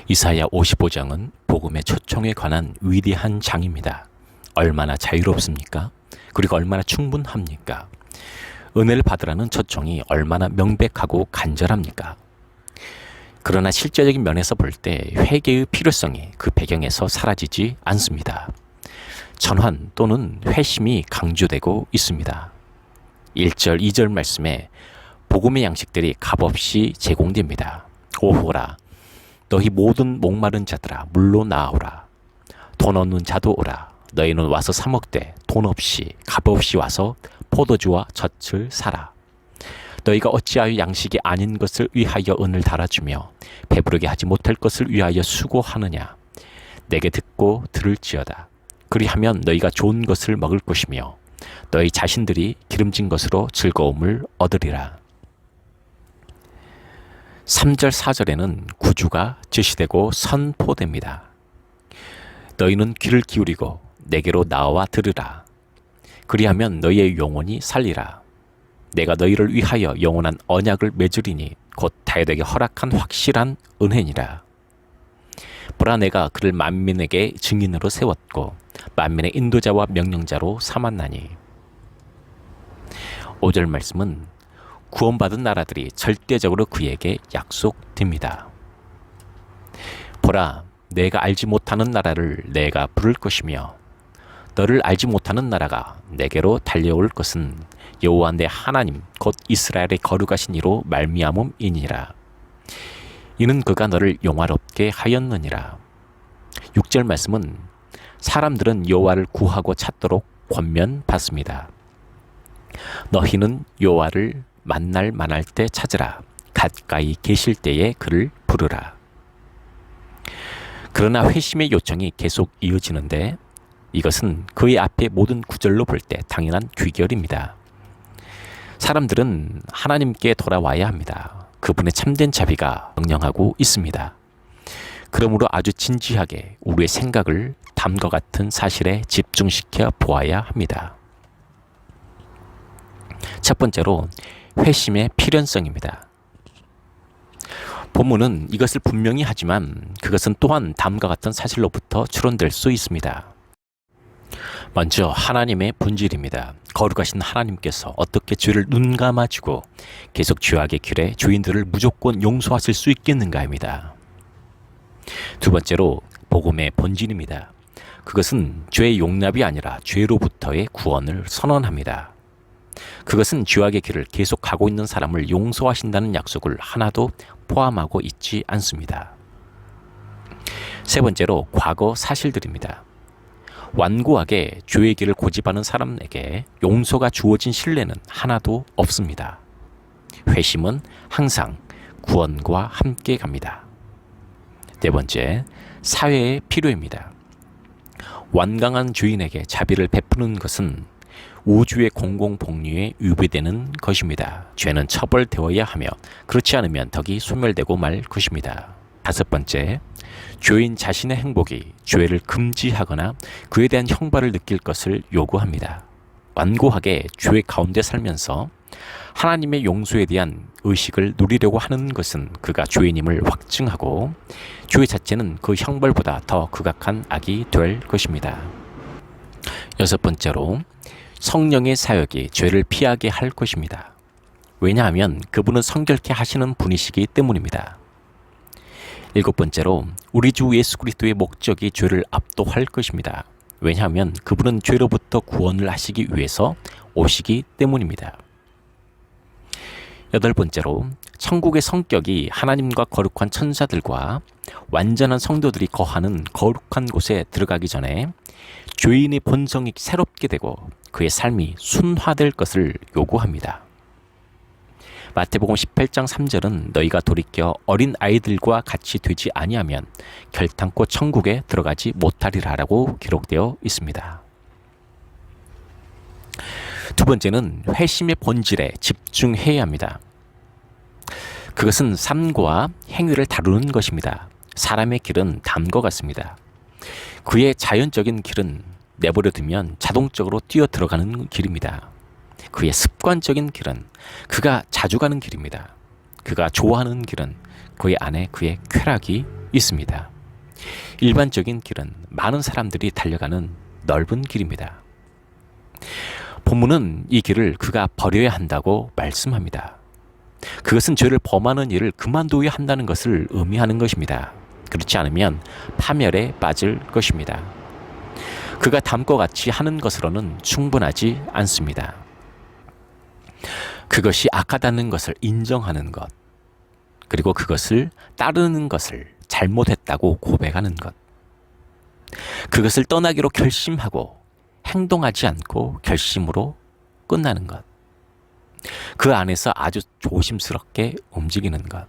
이사야 55장은 복음의 초청에 관한 위대한 장입니다. 얼마나 자유롭습니까? 그리고 얼마나 충분합니까? 은혜를 받으라는 초청이 얼마나 명백하고 간절합니까? 그러나 실제적인 면에서 볼 때 회개의 필요성이 그 배경에서 사라지지 않습니다. 전환 또는 회심이 강조되고 있습니다. 1절, 2절 말씀에 복음의 양식들이 값없이 제공됩니다. 오호라, 너희 모든 목마른 자들아 물로 나아오라. 돈 없는 자도 오라. 너희는 와서 사 먹되 돈 없이 값없이 와서 포도주와 젖을 사라. 너희가 어찌하여 양식이 아닌 것을 위하여 은을 달아주며 배부르게 하지 못할 것을 위하여 수고하느냐. 내게 듣고 들을지어다. 그리하면 너희가 좋은 것을 먹을 것이며 너희 자신들이 기름진 것으로 즐거움을 얻으리라. 3절 4절에는 구주가 제시되고 선포됩니다. 너희는 귀를 기울이고 내게로 나와 들으라. 그리하면 너희의 영혼이 살리라. 내가 너희를 위하여 영원한 언약을 맺으리니 곧 다윗에게 허락한 확실한 은혜니라. 보라, 내가 그를 만민에게 증인으로 세웠고 만민의 인도자와 명령자로 삼았나니. 5절 말씀은 구원받은 나라들이 절대적으로 그에게 약속됩니다. 보라, 내가 알지 못하는 나라를 내가 부를 것이며 너를 알지 못하는 나라가 내게로 달려올 것은 여호와 내 하나님 곧 이스라엘의 거룩하신 이로 말미암음이니라. 이는 그가 너를 영화롭게 하였느니라. 6절 말씀은 사람들은 여호와를 구하고 찾도록 권면받습니다. 너희는 여호와를 만날 만할 때 찾으라. 가까이 계실 때에 그를 부르라. 그러나 회심의 요청이 계속 이어지는데 이것은 그의 앞에 모든 구절로 볼 때 당연한 귀결입니다. 사람들은 하나님께 돌아와야 합니다. 그분의 참된 자비가 명령하고 있습니다. 그러므로 아주 진지하게 우리의 생각을 담과 같은 사실에 집중시켜 보아야 합니다. 첫 번째로 회심의 필연성입니다. 본문은 이것을 분명히 하지만 그것은 또한 다음과 같은 사실로부터 추론될 수 있습니다. 먼저 하나님의 본질입니다. 거룩하신 하나님께서 어떻게 죄를 눈감아주고 계속 죄악의 길에 죄인들을 무조건 용서하실 수 있겠는가입니다. 두 번째로 복음의 본질입니다. 그것은 죄의 용납이 아니라 죄로부터의 구원을 선언합니다. 그것은 죄악의 길을 계속 가고 있는 사람을 용서하신다는 약속을 하나도 포함하고 있지 않습니다. 세 번째로 과거 사실들입니다. 완고하게 죄의 길을 고집하는 사람에게 용서가 주어진 신뢰는 하나도 없습니다. 회심은 항상 구원과 함께 갑니다. 네 번째, 사회의 필요입니다. 완강한 죄인에게 자비를 베푸는 것은 우주의 공공복리에 유배되는 것입니다. 죄는 처벌되어야 하며 그렇지 않으면 덕이 소멸되고 말 것입니다. 다섯 번째, 죄인 자신의 행복이 죄를 금지하거나 그에 대한 형벌을 느낄 것을 요구합니다. 완고하게 죄 가운데 살면서 하나님의 용서에 대한 의식을 누리려고 하는 것은 그가 죄인임을 확증하고 죄 자체는 그 형벌보다 더 극악한 악이 될 것입니다. 여섯 번째로 성령의 사역이 죄를 피하게 할 것입니다. 왜냐하면 그분은 성결케 하시는 분이시기 때문입니다. 일곱 번째로 우리 주 예수 그리스도의 목적이 죄를 압도할 것입니다. 왜냐하면 그분은 죄로부터 구원을 하시기 위해서 오시기 때문입니다. 여덟 번째로 천국의 성격이 하나님과 거룩한 천사들과 완전한 성도들이 거하는 거룩한 곳에 들어가기 전에 죄인의 본성이 새롭게 되고 그의 삶이 순화될 것을 요구합니다. 마태복음 18장 3절은 너희가 돌이켜 어린 아이들과 같이 되지 아니하면 결탄코 천국에 들어가지 못하리라라고 기록되어 있습니다. 두 번째는 회심의 본질에 집중해야 합니다. 그것은 삶과 행위를 다루는 것입니다. 사람의 길은 담과 같습니다. 그의 자연적인 길은 내버려 두면 자동적으로 뛰어 들어가는 길입니다. 그의 습관적인 길은 그가 자주 가는 길입니다. 그가 좋아하는 길은 그의 안에 그의 쾌락이 있습니다. 일반적인 길은 많은 사람들이 달려가는 넓은 길입니다. 본문은 이 길을 그가 버려야 한다고 말씀합니다. 그것은 죄를 범하는 일을 그만두어야 한다는 것을 의미하는 것입니다. 그렇지 않으면 파멸에 빠질 것입니다. 그가 다음과 같이 하는 것으로는 충분하지 않습니다. 그것이 악하다는 것을 인정하는 것, 그리고 그것을 따르는 것을 잘못했다고 고백하는 것, 그것을 떠나기로 결심하고 행동하지 않고 결심으로 끝나는 것, 그 안에서 아주 조심스럽게 움직이는 것.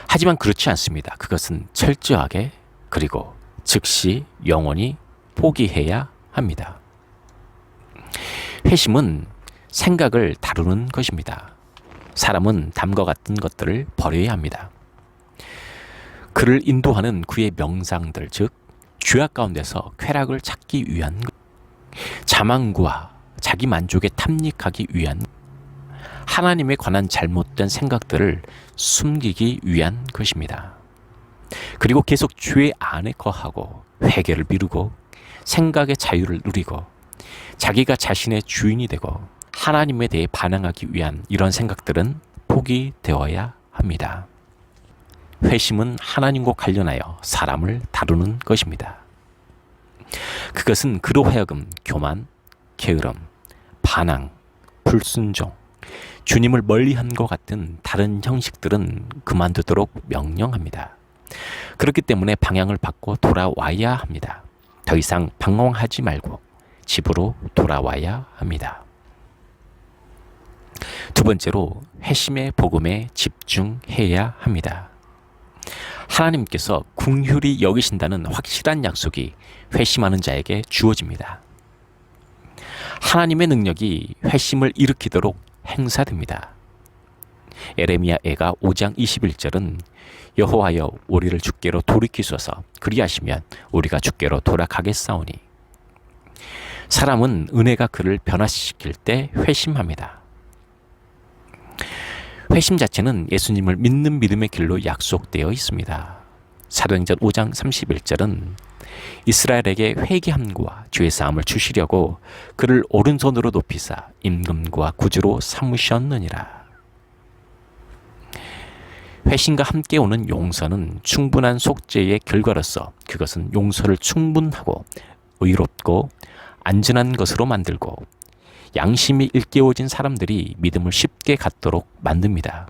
하지만 그렇지 않습니다. 그것은 철저하게 그리고 즉시 영원히 포기해야 합니다. 회심은 생각을 다루는 것입니다. 사람은 담과 같은 것들을 버려야 합니다. 그를 인도하는 그의 명상들, 즉 죄악 가운데서 쾌락을 찾기 위한, 자만과 자기 만족에 탐닉하기 위한, 하나님에 관한 잘못된 생각들을 숨기기 위한 것입니다. 그리고 계속 죄 안에 거하고 회개를 미루고 생각의 자유를 누리고 자기가 자신의 주인이 되고 하나님에 대해 반항하기 위한 이런 생각들은 포기되어야 합니다. 회심은 하나님과 관련하여 사람을 다루는 것입니다. 그것은 그로 하여금 교만, 게으름, 반항, 불순종, 주님을 멀리한 것 같은 다른 형식들은 그만두도록 명령합니다. 그렇기 때문에 방향을 바꿔 돌아와야 합니다. 더 이상 방황하지 말고 집으로 돌아와야 합니다. 두 번째로 회심의 복음에 집중해야 합니다. 하나님께서 긍휼히 여기신다는 확실한 약속이 회심하는 자에게 주어집니다. 하나님의 능력이 회심을 일으키도록 행사됩니다. 에레미야 애가 5장 21절은 여호와여 우리를 주께로 돌이키소서 그리하시면 우리가 주께로 돌아가겠사오니. 사람은 은혜가 그를 변화시킬 때 회심합니다. 회심 자체는 예수님을 믿는 믿음의 길로 약속되어 있습니다. 사도행전 5장 31절은 이스라엘에게 회개함과 죄사함을 주시려고 그를 오른손으로 높이사 임금과 구주로 삼으셨느니라. 회심과 함께 오는 용서는 충분한 속죄의 결과로서 그것은 용서를 충분하고 의롭고 안전한 것으로 만들고 양심이 일깨워진 사람들이 믿음을 쉽게 갖도록 만듭니다.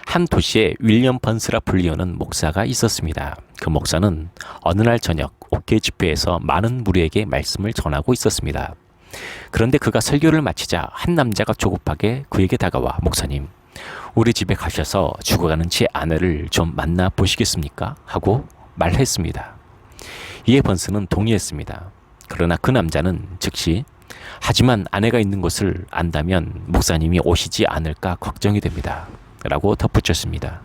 한 도시에 윌리엄 번스라 불리우는 목사가 있었습니다. 그 목사는 어느 날 저녁 옥회 집회에서 많은 무리에게 말씀을 전하고 있었습니다. 그런데 그가 설교를 마치자 한 남자가 조급하게 그에게 다가와 목사님, 우리 집에 가셔서 죽어가는 제 아내를 좀 만나 보시겠습니까? 하고 말했습니다. 이에 번스는 동의했습니다. 그러나 그 남자는 즉시 하지만 아내가 있는 곳을 안다면 목사님이 오시지 않을까 걱정이 됩니다. 라고 덧붙였습니다.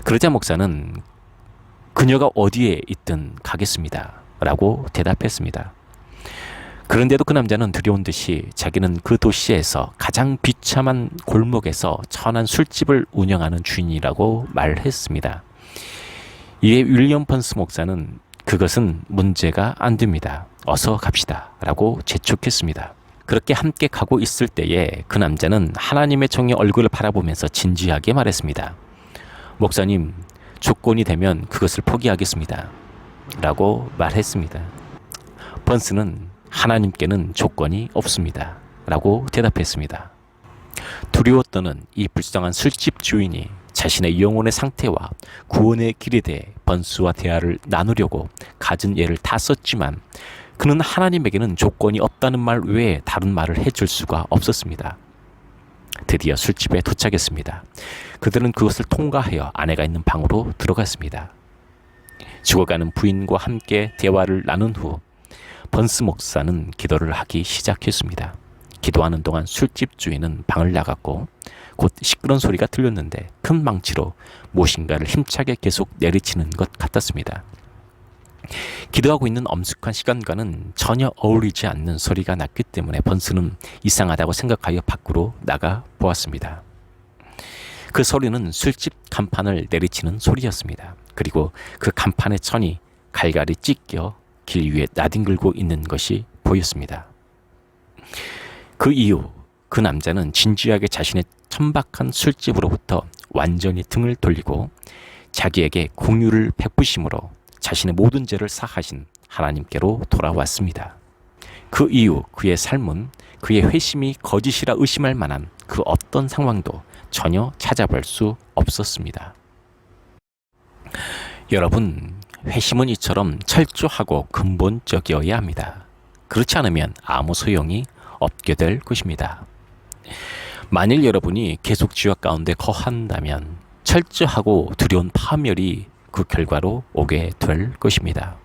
그러자 목사는 그녀가 어디에 있든 가겠습니다. 라고 대답했습니다. 그런데도 그 남자는 두려운 듯이 자기는 그 도시에서 가장 비참한 골목에서 천한 술집을 운영하는 주인이라고 말했습니다. 이에 윌리엄 번스 목사는 그것은 문제가 안 됩니다. 어서 갑시다. 라고 재촉했습니다. 그렇게 함께 가고 있을 때에 그 남자는 하나님의 종의 얼굴을 바라보면서 진지하게 말했습니다. 목사님, 조건이 되면 그것을 포기하겠습니다. 라고 말했습니다. 번스는 하나님께는 조건이 없습니다. 라고 대답했습니다. 두려워 떠는 이 불쌍한 술집 주인이 자신의 영혼의 상태와 구원의 길에 대해 번스와 대화를 나누려고 가진 예를 다 썼지만 그는 하나님에게는 조건이 없다는 말 외에 다른 말을 해줄 수가 없었습니다. 드디어 술집에 도착했습니다. 그들은 그것을 통과하여 아내가 있는 방으로 들어갔습니다. 죽어가는 부인과 함께 대화를 나눈 후 번스 목사는 기도를 하기 시작했습니다. 기도하는 동안 술집 주인은 방을 나갔고 곧 시끄러운 소리가 들렸는데 큰 망치로 무엇인가를 힘차게 계속 내리치는 것 같았습니다. 기도하고 있는 엄숙한 시간과는 전혀 어울리지 않는 소리가 났기 때문에 번스는 이상하다고 생각하여 밖으로 나가 보았습니다. 그 소리는 술집 간판을 내리치는 소리였습니다. 그리고 그 간판의 천이 갈갈이 찢겨 길 위에 나뒹굴고 있는 것이 보였습니다. 그 이후 그 남자는 진지하게 자신의 천박한 술집으로부터 완전히 등을 돌리고 자기에게 공유를 베푸심으로 자신의 모든 죄를 사하신 하나님께로 돌아왔습니다. 그 이후 그의 삶은 그의 회심이 거짓이라 의심할 만한 그 어떤 상황도 전혀 찾아볼 수 없었습니다. 여러분, 회심은 이처럼 철저하고 근본적이어야 합니다. 그렇지 않으면 아무 소용이 없게 될 것입니다. 만일 여러분이 계속 죄악 가운데 거한다면 철저하고 두려운 파멸이 그 결과로 오게 될 것입니다.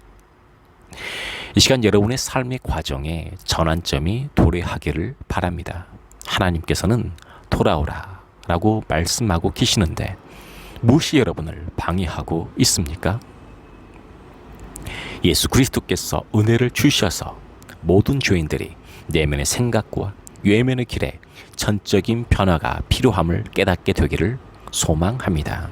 이 시간 여러분의 삶의 과정에 전환점이 도래하기를 바랍니다. 하나님께서는 돌아오라 라고 말씀하고 계시는데 무엇이 여러분을 방해하고 있습니까? 예수 그리스도께서 은혜를 주셔서 모든 죄인들이 내면의 생각과 외면의 길에 전적인 변화가 필요함을 깨닫게 되기를 소망합니다.